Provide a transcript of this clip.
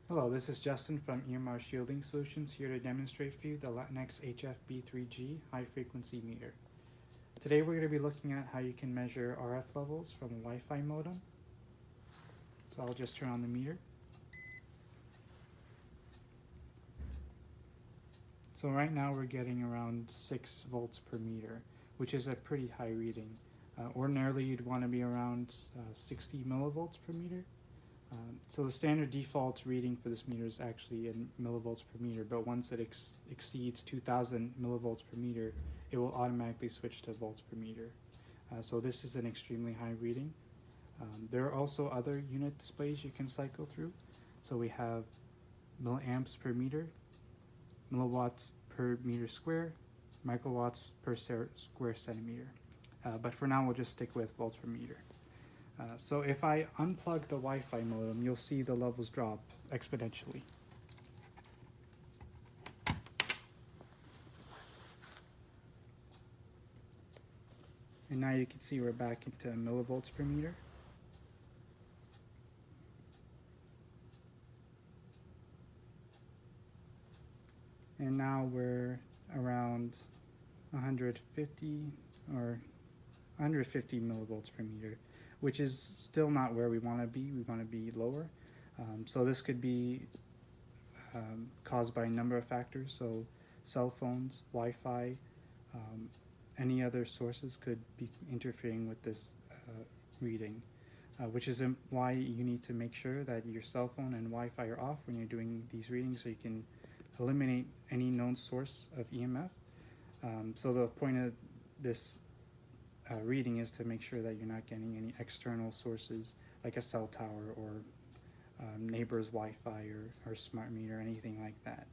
Hello, this is Justin from EMR Shielding Solutions here to demonstrate for you the LATNEX HF-B3G high frequency meter. Today we're going to be looking at how you can measure RF levels from a Wi-Fi modem. So I'll just turn on the meter. So right now we're getting around 6 volts per meter, which is a pretty high reading. Ordinarily you'd want to be around 60 millivolts per meter. So the standard default reading for this meter is actually in millivolts per meter, but once it exceeds 2000 millivolts per meter, it will automatically switch to volts per meter. So this is an extremely high reading. There are also other unit displays you can cycle through. So we have milliamps per meter, milliwatts per meter square, microwatts per square centimeter. But for now we'll just stick with volts per meter. So if I unplug the Wi-Fi modem, you'll see the levels drop exponentially. And now you can see we're back into millivolts per meter. And now we're around 150 or 150 millivolts per meter, which is still not where we want to be. We want to be lower. So this could be caused by a number of factors. So cell phones, Wi-Fi, any other sources could be interfering with this reading, which is why you need to make sure that your cell phone and Wi-Fi are off when you're doing these readings so you can eliminate any known source of EMF. So the point of this reading is to make sure that you're not getting any external sources like a cell tower or neighbor's Wi-Fi or smart meter or anything like that.